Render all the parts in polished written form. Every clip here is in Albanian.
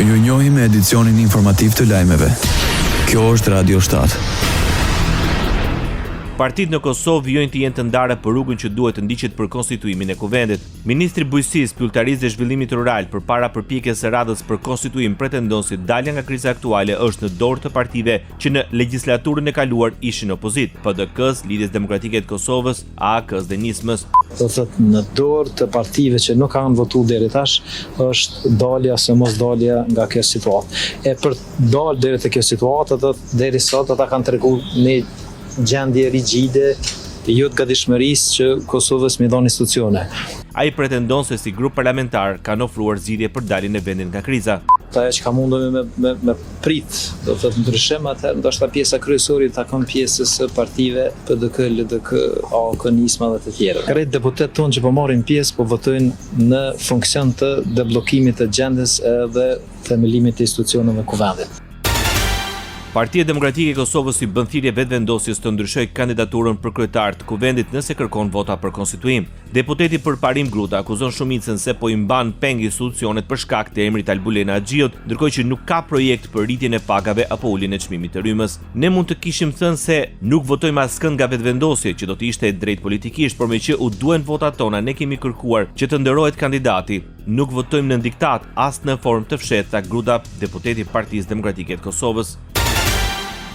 Ju njohim me edicionin informativ të lajmeve. Kjo është Radio 7. Partitë në Kosovë vijojnë të jenë të ndara për rrugën që duhet të ndiqet për konstituimin e kuvendit. Ministri i Bujqësisë, Pylltarisë dhe Zhvillimit Rural përpara përpjekjes së radhës për konstituim pretendon se dalja nga kriza aktuale është në dorë të partive që në legjislaturën e kaluar ishin opozit, PDK-s, Lidhjes Demokratike të Kosovës, AK-s dhe Nismës. Do thotë në dorë të partive që nuk kanë votuar deri tash është dalja ose mos dalja nga kjo situatë. E për dalë deri te kjo situatë, deri sot ata kanë treguar në gjendje rigjide të jo të gatishmërisë që Kosovës mi dhon institucione. Ai pretendon se si grup parlamentar kanë ofruar zgjidhje për daljen e vendit nga kriza. Ajo që ka mundur me prit, do të thotë ndryshim atëherë ndoshta pjesa kryesore takon pjesës së partive PDK, LDK, AK, Nisma dhe të tjerë. Krejt deputetët tonë që po marrin pjesë po votojnë në funksion të deblokimit të gjendjes edhe themelimit të institucioneve kuvendit. Partia Demokratike e Kosovës i bën thirrje vetëvendosjes të ndryshojë kandidaturën për kryetar të kuvendit nëse kërkon vota për konstituim. Deputeti për Parim Gruta akuzon shumicën se po i mban peng institucionet për shkak të emrit Albulena Axhiut, ndërkohë që nuk ka projekt për rritjen e pagave apo uljen e çmimit të rrymës. Ne mund të kishim thënë se nuk votojmë askënd nga vetëvendosje, që do të ishte e drejtë politikisht, por meqë u duhen votat tona, ne kemi kërkuar që të nderohet kandidati. Nuk votojmë në diktat, as në formë të fshehtë, tha Gruta, deputeti i Partisë Demokratike të Kosovës.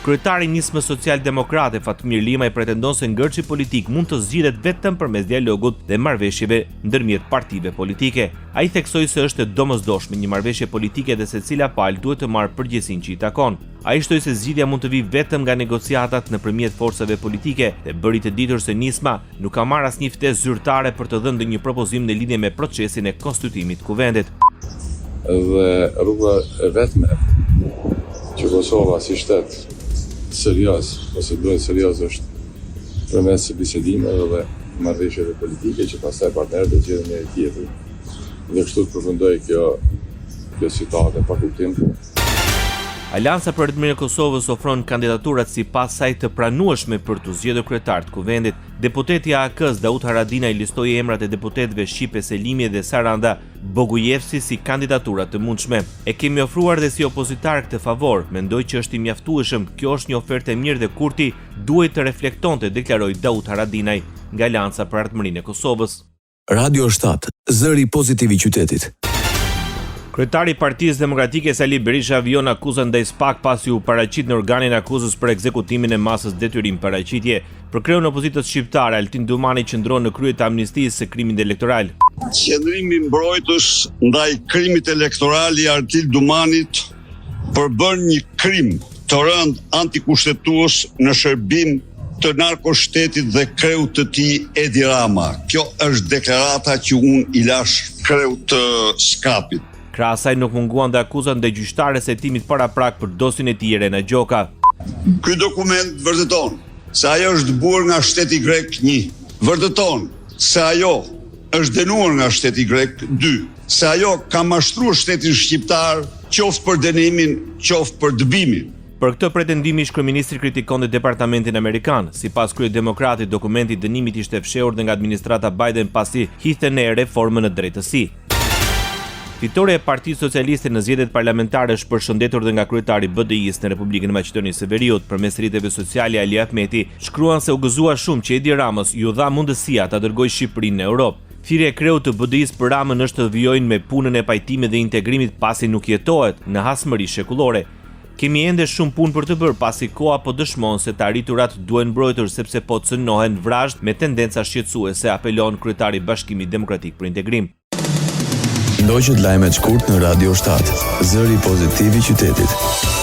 Kryetari i Nismës Social-Demokrate Fatmir Limaj pretendon se ngërçi politik mund të zgjidhet vetëm përmes dialogut dhe marrëveshjeve ndërmjet partive politike. Ai theksoi se është e domosdoshme një marrëveshje politike dhe secila palë duhet të marrë përgjegjësinë që i takon. Ai shtoi se zgjidhja mund të vijë vetëm nga negociatat nëpërmjet forcave politike dhe bëri të ditur se Nisma nuk ka marrë asnjë ftesë zyrtare për të dhënë ndonjë propozim në lidhje me procesin e konstituimit të kuvendit. Dhe rruga e vetme që Kosova si shtet serioz, ose duhet serioz është përmes bisedimeve dhe marrëveshjeve politike që pastaj partnerët do të gjejnë njëri tjetrin. Dhe kështu të përfundojë kjo situatë pa kuptim. Alianca për Ritmin e Kosovës ofron kandidaturat sipas saj të pranueshme për të zgjedhur kryetar të kuvendit. Deputeti i AK-s Daud Haradinaj listoi emrat e deputetëve Shqipe Selimi dhe Saranda Bogujevsi si kandidatura të mundshme. E kemi ofruar dhe si opozitar këtë favor, mendoj që është i mjaftueshëm, kjo është një ofertë e mirë dhe Kurti duhet të reflektonte, deklaroi Daud Haradinaj nga Alianca për Ardhmërinë e Kosovës. Radio 7, zëri pozitiv i qytetit. Kryetari i Partisë Demokratike Sali Berisha vijon akuzën ndaj SPAK pasi u paraqit në organin e akuzës për ekzekutimin e masës detyrim paraqitje. Për kreun e opozitës shqiptare, Altin Dumani qëndron në krye të amnistisë së krimit elektoral. Qëndrimi mbrojtës ndaj krimit elektoral i Altin Dumanit përbën një krim të rënd antikushtetues në shërbim të narkoshtetit dhe kreut të tij Edi Rama. Kjo është deklarata që unë i lash kreut të skapit. Krah asaj nuk munguan dhe akuzën ndaj gjyqtares së hetimit paraprak për dosjen e tij Irena Gjoka. Ky dokument vërteton se ajo është bërë nga shteti grek 1. Vërteton se ajo është dënuar nga shteti grek 2. Se ajo ka mashtruar shtetin shqiptar qoftë për dënimin, qoftë për dëbimin. Për këtë pretendim ish-kryeministri kritikon dhe departamentin amerikan. Sipas kryedemokratit, dokumenti i dënimit ishte fshehur dhe nga administrata Biden pasi hidhte në reformën në drejtësi. Fitoria e Partisë Socialiste në zgjedhjet parlamentare është përshëndetur dhe nga kryetari i BDI-s në Republikën e Maqedonisë së Veriut. Përmes rrjeteve sociale, Ali Ahmeti shkruan se u gëzua shumë që Edi Ramës ju dha mundësia ta dërgojë Shqipërinë në Europë. Thirrja e kreut të BDI-s për Ramën është të vijojnë me punën e pajtimit dhe integrimit pasi nuk jetohet në hasmëri shekullore. Kemi ende shumë punë për të bërë pasi koha po dëshmon se të arriturat duhen mbrojtur sepse po cënohen vrazhd me tendenca shqetësuese, apelon kryetari i Bashkimit Demokratik për Integrim. Ndoqët lajmet shkurt në Radio 7, zëri pozitiv i qytetit.